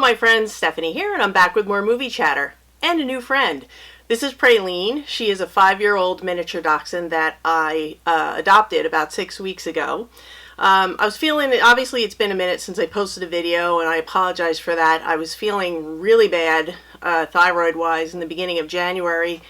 my friends, Stephanie here, and I'm back with more movie chatter and a new friend. This is Praline. She is a 5-year-old miniature dachshund that I adopted about 6 weeks ago. I was feeling, obviously it's been a minute since I posted a video, and I apologize for that. I was feeling really bad thyroid-wise in the beginning of January,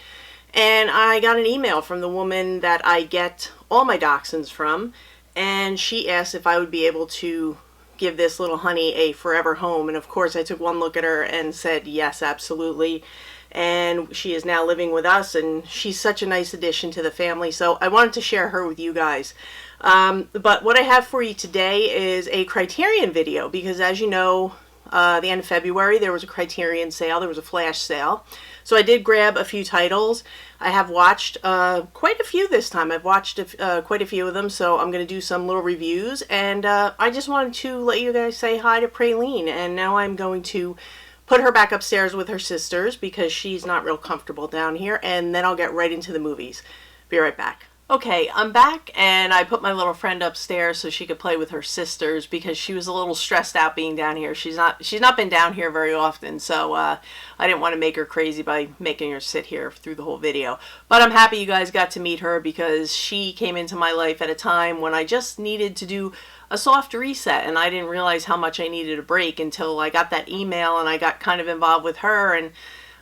and I got an email from the woman that I get all my dachshunds from, and she asked if I would be able to give this little honey a forever home. And of course I took one look at her and said yes, absolutely. And she is now living with us, and she's such a nice addition to the family, so I wanted to share her with you guys. But what I have for you today is a Criterion video, because as you know, the end of February there was a Criterion sale, there was a flash sale. So I did grab a few titles. I have watched quite a few this time. I've watched quite a few of them, so I'm going to do some little reviews. And I just wanted to let you guys say hi to Praline. And now I'm going to put her back upstairs with her sisters because she's not real comfortable down here. And then I'll get right into the movies. Be right back. Okay, I'm back, and I put my little friend upstairs so she could play with her sisters because she was a little stressed out being down here. She's not been down here very often, so I didn't want to make her crazy by making her sit here through the whole video. But I'm happy you guys got to meet her because she came into my life at a time when I just needed to do a soft reset, and I didn't realize how much I needed a break until I got that email and I got kind of involved with her, and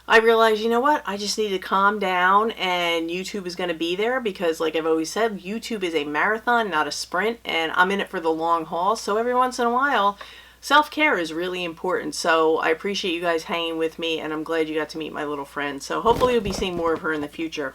I realized, you know what, I just need to calm down, and YouTube is going to be there because, like I've always said, YouTube is a marathon, not a sprint, and I'm in it for the long haul. So every once in a while, self-care is really important. So I appreciate you guys hanging with me, and I'm glad you got to meet my little friend. So hopefully you'll be seeing more of her in the future.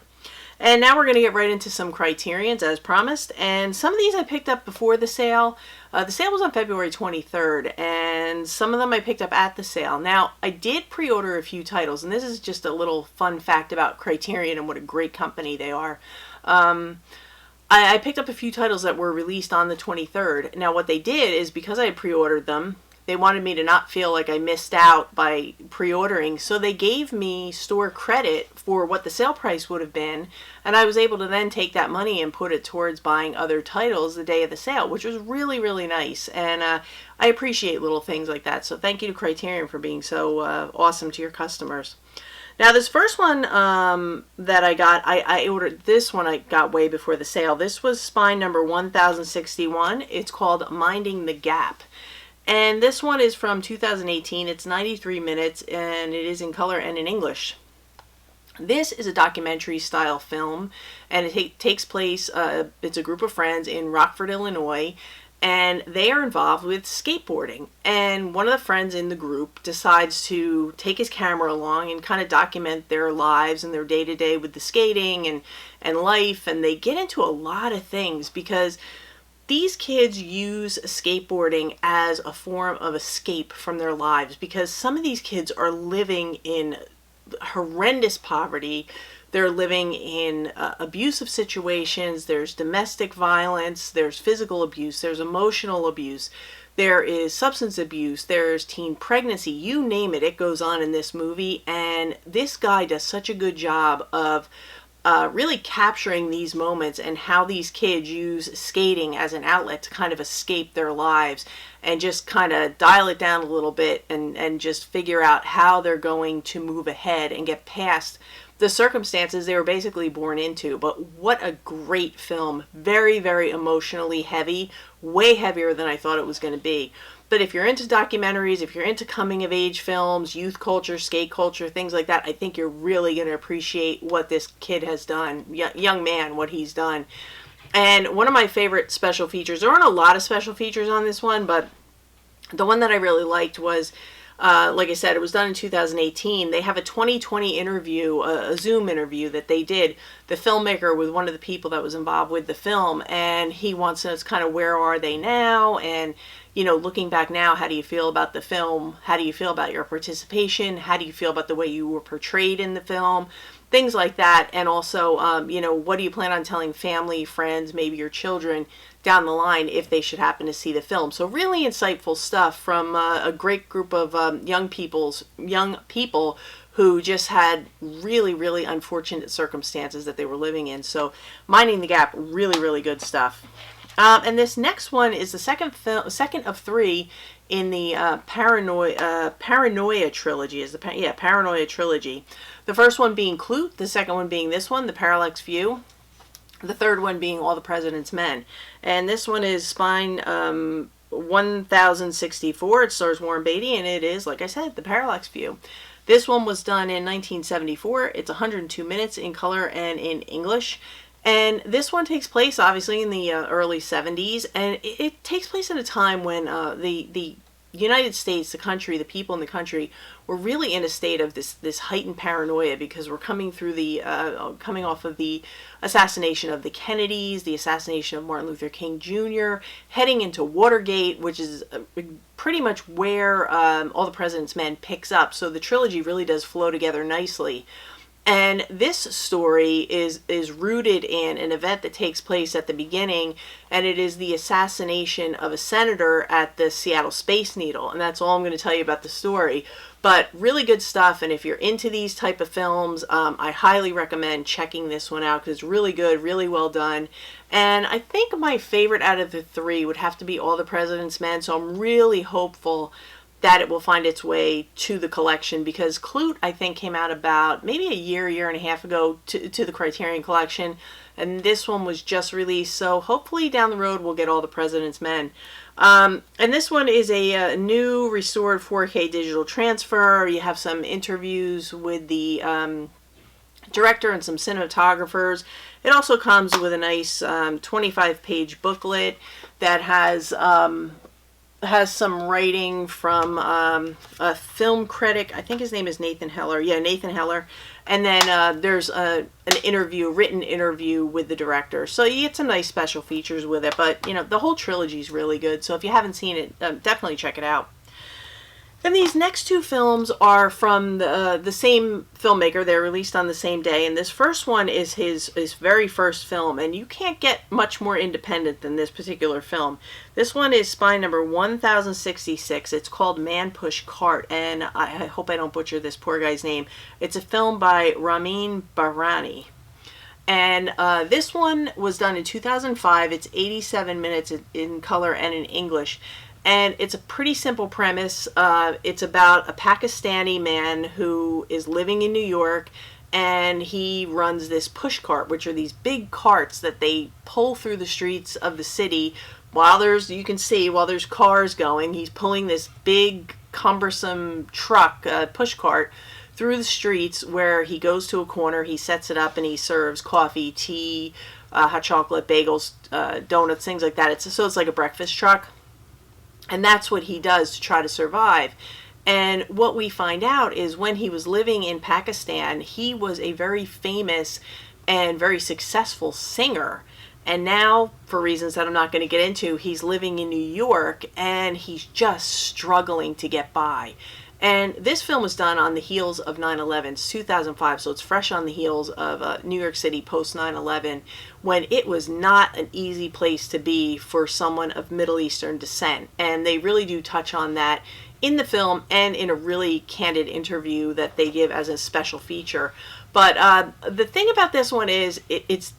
And now we're going to get right into some Criterions as promised. And some of these I picked up before the sale. The sale was on February 23rd, and some of them I picked up at the sale. Now, I did pre-order a few titles, and this is just a little fun fact about Criterion and what a great company they are. I picked up a few titles that were released on the 23rd. Now, what they did is because I had pre-ordered them, they wanted me to not feel like I missed out by pre-ordering, so they gave me store credit for what the sale price would have been, and I was able to then take that money and put it towards buying other titles the day of the sale, which was really, really nice, and I appreciate little things like that, so thank you to Criterion for being so awesome to your customers. Now, this first one that I got, I ordered this one, I got way before the sale. This was spine number 1061. It's called Minding the Gap. And this one is from 2018. It's 93 minutes, and it is in color and in English. This is a documentary style film, and it takes place, it's a group of friends in Rockford, Illinois, and they are involved with skateboarding. And one of the friends in the group decides to take his camera along and kind of document their lives and their day-to-day with the skating and life, and they get into a lot of things because these kids use skateboarding as a form of escape from their lives, because some of these kids are living in horrendous poverty. They're living in abusive situations. There's domestic violence, there's physical abuse, there's emotional abuse, there is substance abuse, there's teen pregnancy, you name it, it goes on in this movie. And this guy does such a good job of really capturing these moments and how these kids use skating as an outlet to kind of escape their lives and just kind of dial it down a little bit and just figure out how they're going to move ahead and get past the circumstances they were basically born into. But what a great film. Very, very emotionally heavy, way heavier than I thought it was going to be. But if you're into documentaries, if you're into coming-of-age films, youth culture, skate culture, things like that, I think you're really going to appreciate what this kid has done, young man, what he's done. And one of my favorite special features, there aren't a lot of special features on this one, but the one that I really liked was, like I said, it was done in 2018. They have a 2020 interview, a Zoom interview that they did, the filmmaker with one of the people that was involved with the film, and he wants to know kind of where are they now, and you know, looking back now, how do you feel about the film? How do you feel about your participation? How do you feel about the way you were portrayed in the film? Things like that. And also, you know, what do you plan on telling family, friends, maybe your children down the line if they should happen to see the film? So really insightful stuff from a great group of young people who just had really, really unfortunate circumstances that they were living in. So Minding the Gap, really, really good stuff. And this next one is the second of three in the Paranoia trilogy. Paranoia trilogy. The first one being Clute, the second one being this one, The Parallax View, the third one being All the President's Men. And this one is Spine 1064. It stars Warren Beatty, and it is, like I said, The Parallax View. This one was done in 1974. It's 102 minutes in color and in English. And this one takes place, obviously, in the early 70s. And it takes place at a time when the United States, the country, the people in the country, were really in a state of this heightened paranoia, because we're coming off of the assassination of the Kennedys, the assassination of Martin Luther King Jr., heading into Watergate, which is pretty much where All the President's Men picks up. So the trilogy really does flow together nicely. And this story is rooted in an event that takes place at the beginning, and it is the assassination of a senator at the Seattle Space Needle. And that's all I'm going to tell you about the story. But really good stuff, and if you're into these type of films, I highly recommend checking this one out, because it's really good, really well done. And I think my favorite out of the three would have to be All the President's Men, so I'm really hopeful that it will find its way to the collection, because Clute, I think, came out about maybe a year and a half ago to the Criterion collection, and this one was just released, so hopefully down the road we'll get All the President's Men. And this one is a new restored 4K digital transfer. You have some interviews with the director and some cinematographers. It also comes with a nice 25-page booklet that has some writing from a film critic. I think his name is Nathan Heller. Yeah, Nathan Heller. And then there's an written interview with the director. So you get some nice special features with it. But, the whole trilogy is really good. So if you haven't seen it, definitely check it out. Then these next two films are from the same filmmaker. They're released on the same day. And this first one is his very first film. And you can't get much more independent than this particular film. This one is Spine number 1066. It's called Man Push Cart. And I hope I don't butcher this poor guy's name. It's a film by Ramin Bahrani. And this one was done in 2005. It's 87 minutes in color and in English. And it's a pretty simple premise. It's about a Pakistani man who is living in New York, and he runs this push cart, which are these big carts that they pull through the streets of the city while there's cars going. He's pulling this big, cumbersome truck, push cart, through the streets, where he goes to a corner, he sets it up, and he serves coffee, tea, hot chocolate, bagels, donuts, things like that. So it's like a breakfast truck. And that's what he does to try to survive. And what we find out is when he was living in Pakistan, he was a very famous and very successful singer. And now, for reasons that I'm not going to get into, he's living in New York, and he's just struggling to get by. And this film was done on the heels of 9/11. It's 2005, so it's fresh on the heels of New York City post 9/11, when it was not an easy place to be for someone of Middle Eastern descent. And they really do touch on that in the film and in a really candid interview that they give as a special feature. But the thing about this one is it's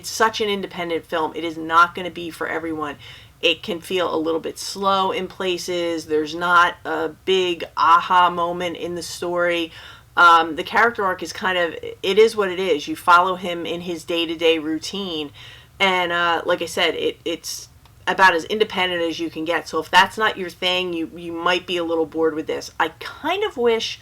such an independent film. It is not going to be for everyone. It can feel a little bit slow in places. There's not a big aha moment in the story. The character arc is it is what it is. You follow him in his day-to-day routine. And like I said, it's about as independent as you can get. So if that's not your thing, you might be a little bored with this. I kind of wish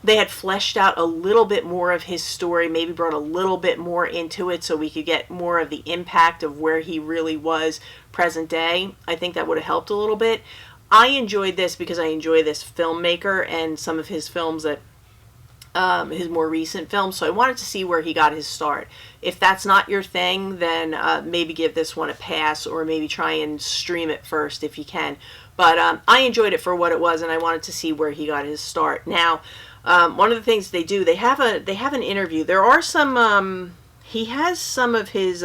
they had fleshed out a little bit more of his story, maybe brought a little bit more into it so we could get more of the impact of where he really was present day. I think that would have helped a little bit. I enjoyed this because I enjoy this filmmaker and some of his films that his more recent films, so I wanted to see where he got his start. If that's not your thing, then maybe give this one a pass, or maybe try and stream it first if you can. But I enjoyed it for what it was, and I wanted to see where he got his start. Now, one of the things they do, they have an interview. There are some. He has some of his.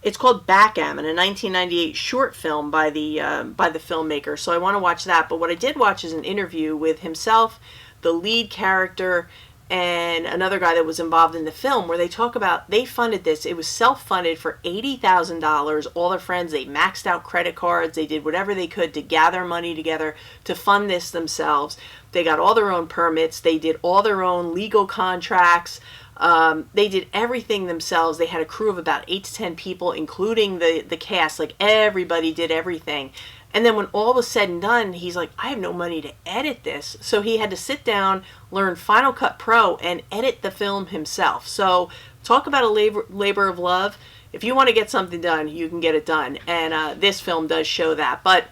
It's called Backgammon, a 1998 short film by the filmmaker. So I want to watch that. But what I did watch is an interview with himself, the lead character, and another guy that was involved in the film, where they talk about they funded this. It was self-funded for $80,000. All their friends, they maxed out credit cards. They did whatever they could to gather money together to fund this themselves. They got all their own permits. They did all their own legal contracts. They did everything themselves. They had a crew of about 8 to 10 people, including the cast. Like, everybody did everything. And then when all was said and done, he's like, I have no money to edit this. So he had to sit down, learn Final Cut Pro, and edit the film himself. So talk about a labor of love. If you want to get something done, you can get it done. And this film does show that. But,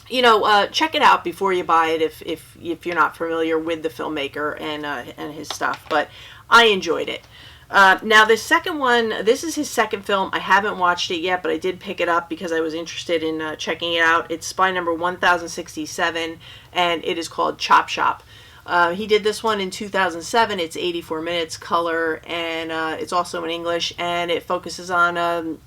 you know, check it out before you buy it if you're not familiar with the filmmaker and his stuff. But I enjoyed it. Now, the second one, this is his second film. I haven't watched it yet, but I did pick it up because I was interested in checking it out. It's spy number 1067, and it is called Chop Shop. He did this one in 2007. It's 84 minutes, color, and it's also in English, and it focuses on a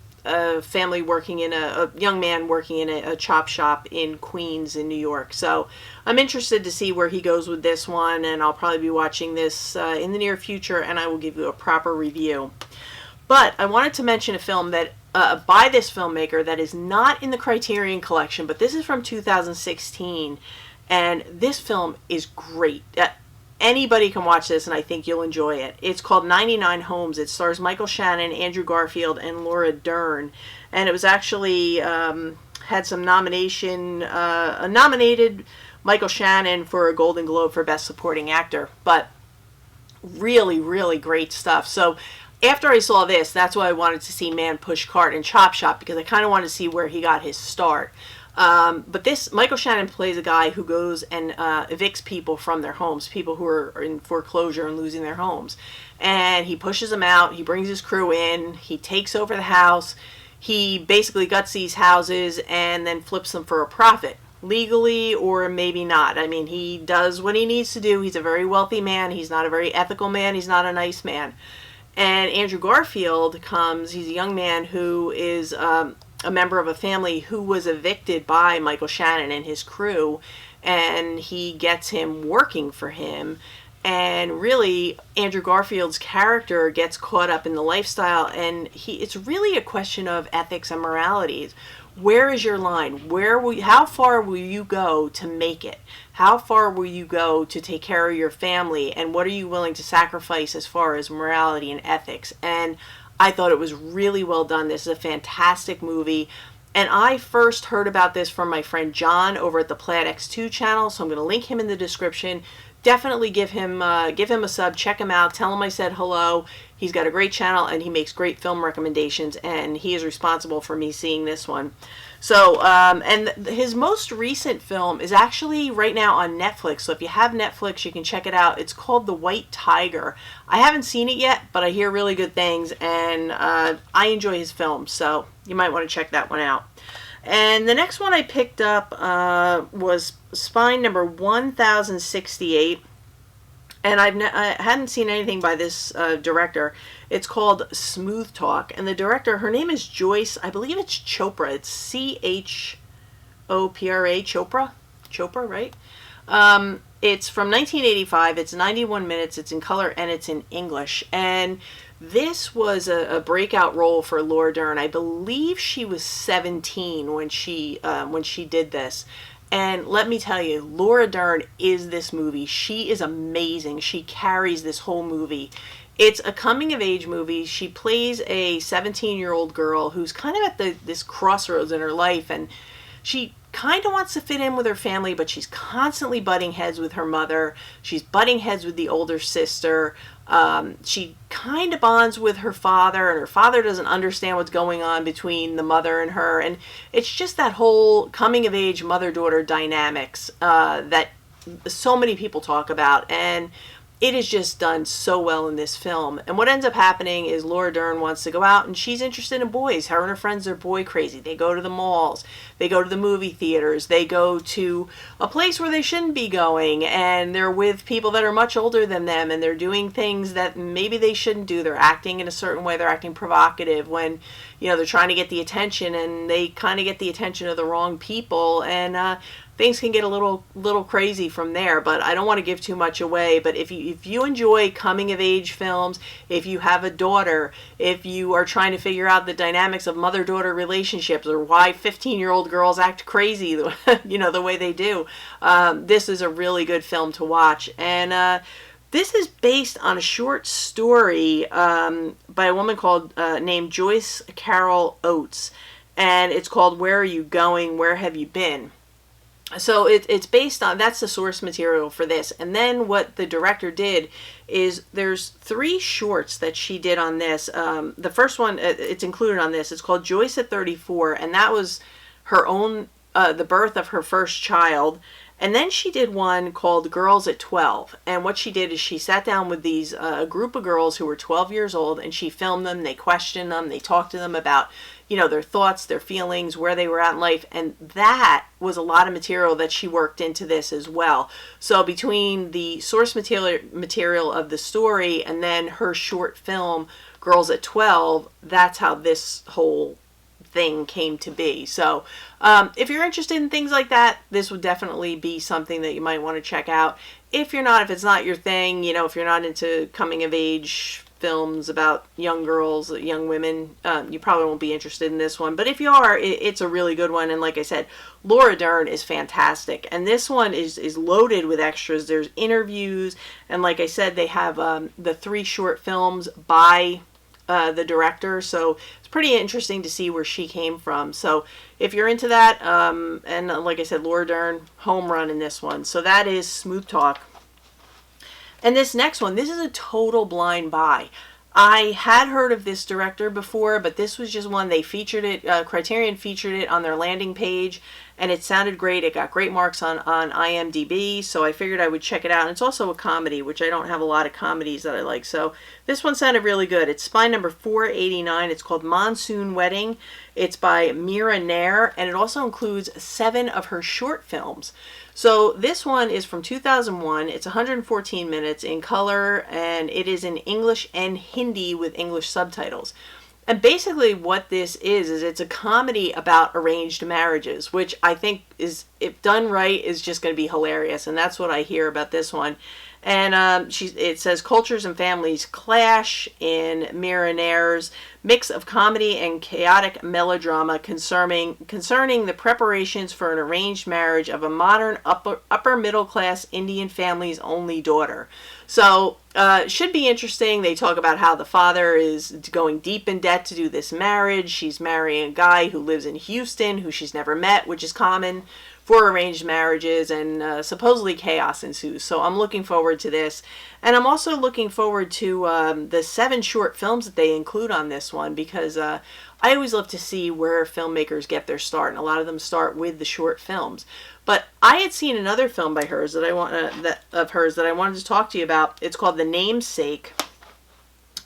family working in a young man working in a chop shop in Queens in New York. So I'm interested to see where he goes with this one, and I'll probably be watching this in the near future, and I will give you a proper review. But I wanted to mention a film that by this filmmaker that is not in the Criterion collection, but this is from 2016, and this film is great. Anybody can watch this, and I think you'll enjoy it. It's called 99 Homes. It stars Michael Shannon, Andrew Garfield, and Laura Dern. And it was actually had some nominated Michael Shannon for a Golden Globe for Best Supporting Actor. But really, really great stuff. So after I saw this, that's why I wanted to see Man Push Cart and Chop Shop, because I kind of wanted to see where he got his start. But this, Michael Shannon plays a guy who goes and evicts people from their homes, people who are in foreclosure and losing their homes. And he pushes them out, he brings his crew in, he takes over the house, he basically guts these houses and then flips them for a profit. Legally or maybe not. I mean, he does what he needs to do. He's a very wealthy man. He's not a very ethical man. He's not a nice man. And Andrew Garfield comes, he's a young man who is a member of a family who was evicted by Michael Shannon and his crew, and he gets him working for him. And really, Andrew Garfield's character gets caught up in the lifestyle, and it's really a question of ethics and morality. Where is your line? How far will you go to make it? How far will you go to take care of your family? And what are you willing to sacrifice as far as morality and ethics? And I thought it was really well done. This is a fantastic movie. And I first heard about this from my friend John over at the Plaid X2 channel, so I'm going to link him in the description. Definitely give him a sub, check him out, tell him I said hello. He's got a great channel and he makes great film recommendations, and he is responsible for me seeing this one. So, and his most recent film is actually right now on Netflix. So if you have Netflix, you can check it out. It's called The White Tiger. I haven't seen it yet, but I hear really good things, and I enjoy his films, so you might want to check that one out. And the next one I picked up was Spine number 1068. And I hadn't seen anything by this director. It's called Smooth Talk. And the director, her name is Joyce, I believe it's Chopra. It's Chopra, Chopra, right? It's from 1985. It's 91 minutes. It's in color and it's in English. And this was a breakout role for Laura Dern. I believe she was 17 when she did this. And let me tell you, Laura Dern is this movie. She is amazing. She carries this whole movie. It's a coming-of-age movie. She plays a 17-year-old girl who's kind of at this crossroads in her life, and she kind of wants to fit in with her family, but she's constantly butting heads with her mother. She's butting heads with the older sister. She kind of bonds with her father, and her father doesn't understand what's going on between the mother and her. And it's just that whole coming-of-age mother-daughter dynamics that so many people talk about. And it is just done so well in this film. And what ends up happening is Laura Dern wants to go out, and she's interested in boys. Her and her friends are boy crazy. They go to the malls. They go to the movie theaters. They go to a place where they shouldn't be going, and they're with people that are much older than them, and they're doing things that maybe they shouldn't do. They're acting in a certain way. They're acting provocative when, they're trying to get the attention, and they kind of get the attention of the wrong people, and things can get a little crazy from there. But I don't want to give too much away. But if you enjoy coming of age films, if you have a daughter, if you are trying to figure out the dynamics of mother-daughter relationships, or why 15-year-old girls act crazy the way they do, this is a really good film to watch. And this is based on a short story by a woman named Joyce Carol Oates, and it's called Where Are You Going? Where Have You Been? So it's based on, that's the source material for this. And then what the director did is, there's 3 shorts that she did on this. The first one, it's included on this. It's called Joyce at 34, and that was her own, the birth of her first child. And then she did one called Girls at 12. And what she did is she sat down with these a group of girls who were 12 years old, and she filmed them. They questioned them. They talked to them about, their thoughts, their feelings, where they were at in life. And that was a lot of material that she worked into this as well. So between the source material of the story and then her short film, Girls at 12, that's how this whole thing came to be. So if you're interested in things like that, this would definitely be something that you might want to check out. If it's not your thing, if you're not into coming of age films about young girls, young women, you probably won't be interested in this one. But if you are, it's a really good one. And like I said, Laura Dern is fantastic. And this one is loaded with extras. There's interviews. And like I said, they have the 3 short films by the director. So it's pretty interesting to see where she came from. So if you're into that, and like I said, Laura Dern, home run in this one. So that is Smooth Talk. And this next one, this is a total blind buy. I had heard of this director before, but this was just one, they featured it, Criterion featured it on their landing page, and it sounded great. It got great marks on IMDb, so I figured I would check it out. And it's also a comedy, which I don't have a lot of comedies that I like. So this one sounded really good. It's spine number 489. It's called Monsoon Wedding. It's by Mira Nair, and it also includes 7 of her short films. So this one is from 2001. It's 114 minutes in color, and it is in English and Hindi with English subtitles. And basically what this is it's a comedy about arranged marriages, which I think is, if done right, is just going to be hilarious. And that's what I hear about this one. And it says cultures and families clash in Mira Nair's mix of comedy and chaotic melodrama concerning the preparations for an arranged marriage of a modern upper middle class Indian family's only daughter. So it should be interesting. They talk about how the father is going deep in debt to do this marriage. She's marrying a guy who lives in Houston who she's never met, which is common for arranged marriages, and supposedly chaos ensues. So I'm looking forward to this. And I'm also looking forward to the 7 short films that they include on this one, because I always love to see where filmmakers get their start, and a lot of them start with the short films. But I had seen another film by hers that I wanted to talk to you about. It's called The Namesake.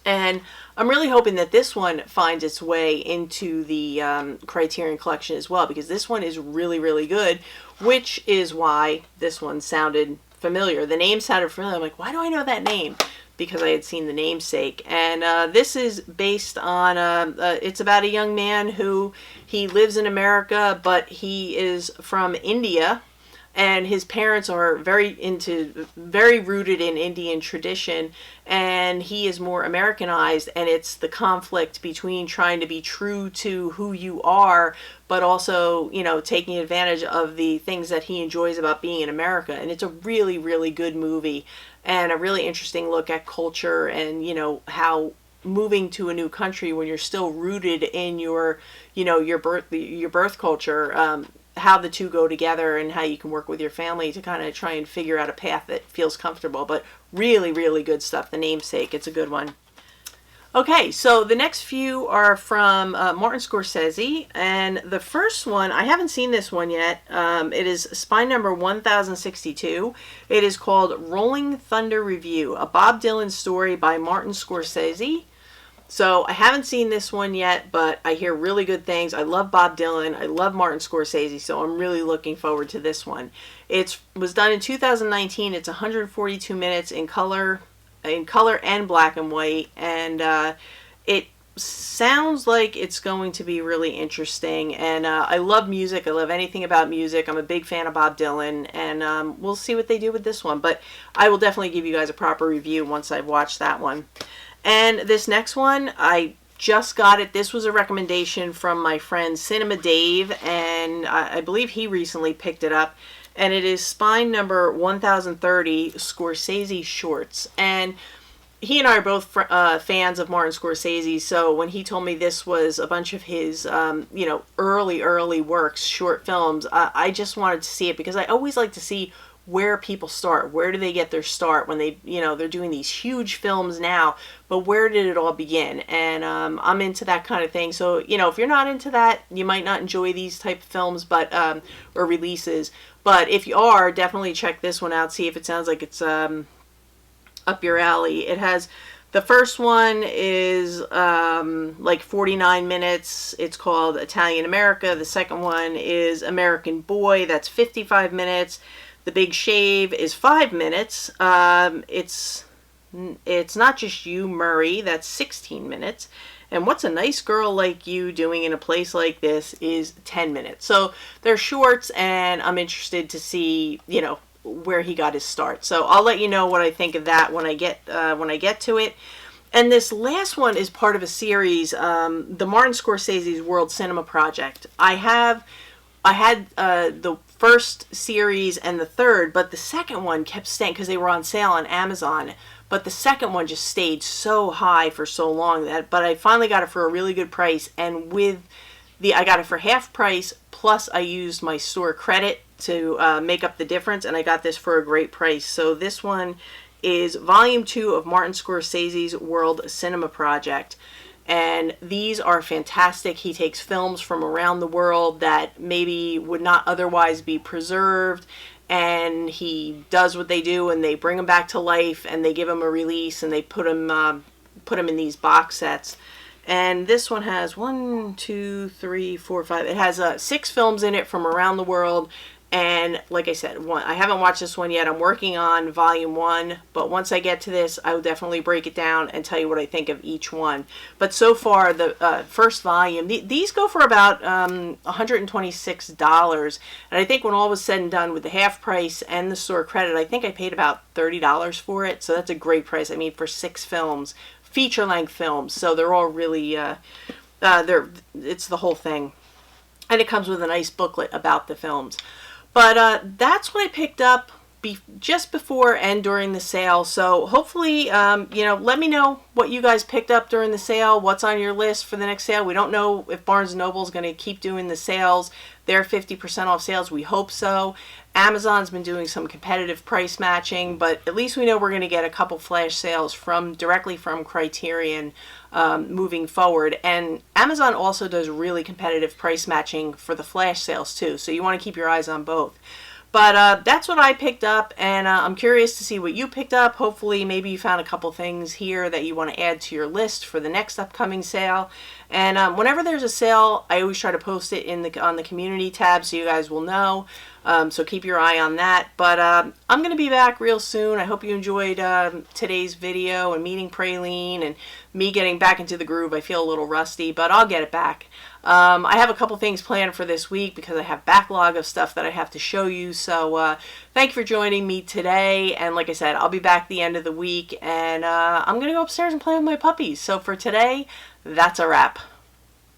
And I'm really hoping that this one finds its way into the Criterion collection as well, because this one is really, really good, which is why this one sounded familiar. The name sounded familiar. I'm like, why do I know that name? Because I had seen The Namesake. And this is based on, it's about a young man who, he lives in America, but he is from India. And his parents are very rooted in Indian tradition, and he is more Americanized, and it's the conflict between trying to be true to who you are, but also, taking advantage of the things that he enjoys about being in America. And it's a really, really good movie, and a really interesting look at culture, and, how moving to a new country when you're still rooted in your birth culture, how the two go together, and how you can work with your family to kind of try and figure out a path that feels comfortable. But really, really good stuff. The Namesake, it's a good one. Okay, so the next few are from Martin Scorsese, and the first one, I haven't seen this one yet. It is spine number 1062. It is called Rolling Thunder Review, a Bob Dylan story by Martin Scorsese. So I haven't seen this one yet, but I hear really good things. I love Bob Dylan. I love Martin Scorsese, so I'm really looking forward to this one. It was done in 2019. It's 142 minutes in color and black and white, and it sounds like it's going to be really interesting. And I love music. I love anything about music. I'm a big fan of Bob Dylan, and we'll see what they do with this one. But I will definitely give you guys a proper review once I've watched that one. And this next one, I just got it. This was a recommendation from my friend Cinema Dave, and I believe he recently picked it up. And it is Spine number 1030, Scorsese Shorts. And he and I are both fans of Martin Scorsese, so when he told me this was a bunch of his, early works, short films, I just wanted to see it, because I always like to see where people start. Where do they get their start when they, they're doing these huge films now, but where did it all begin? And I'm into that kind of thing. So, if you're not into that, you might not enjoy these type of films, but or releases. But if you are, definitely check this one out. See if it sounds like it's up your alley. It has, the first one is like 49 minutes. It's called Italian America. The second one is American Boy. That's 55 minutes. The Big Shave is 5 minutes. It's Not Just You, Murray. That's 16 minutes. And What's a Nice Girl Like You Doing in a Place Like This is 10 minutes. So they're shorts, and I'm interested to see, where he got his start. So I'll let you know what I think of that when I get to it. And this last one is part of a series, the Martin Scorsese's World Cinema Project. I had the first series and the third, but the second one kept staying because they were on sale on Amazon. But the second one just stayed so high for so long but I finally got it for a really good price. And I got it for half price, plus I used my store credit to make up the difference, and I got this for a great price. So this one is Volume 2 of Martin Scorsese's World Cinema Project. And these are fantastic. He takes films from around the world that maybe would not otherwise be preserved, and he does what they do, and they bring them back to life, and they give them a release, and they put them in these box sets. And this one has 1, 2, 3, 4, 5. It has 6 films in it from around the world. And like I said, I haven't watched this one yet. I'm working on Volume 1. But once I get to this, I will definitely break it down and tell you what I think of each one. But so far, the first volume, these go for about $126. And I think when all was said and done with the half price and the store credit, I think I paid about $30 for it. So that's a great price. I mean, for 6 films. Feature-length films, so they're all really, it's the whole thing. And it comes with a nice booklet about the films. But that's what I picked up just before and during the sale. So hopefully, let me know what you guys picked up during the sale, what's on your list for the next sale. We don't know if Barnes & Noble is going to keep doing the sales, their 50% off sales. We hope so. Amazon's been doing some competitive price matching, but at least we know we're going to get a couple flash sales directly from Criterion moving forward. And Amazon also does really competitive price matching for the flash sales too, so you want to keep your eyes on both. But that's what I picked up, and I'm curious to see what you picked up. Hopefully, maybe you found a couple things here that you want to add to your list for the next upcoming sale. And whenever there's a sale, I always try to post it on the community tab so you guys will know. So keep your eye on that. But I'm going to be back real soon. I hope you enjoyed today's video and meeting Praline and me getting back into the groove. I feel a little rusty, but I'll get it back. I have a couple things planned for this week because I have backlog of stuff that I have to show you. So thank you for joining me today. And like I said, I'll be back the end of the week, and I'm going to go upstairs and play with my puppies. So for today, that's a wrap.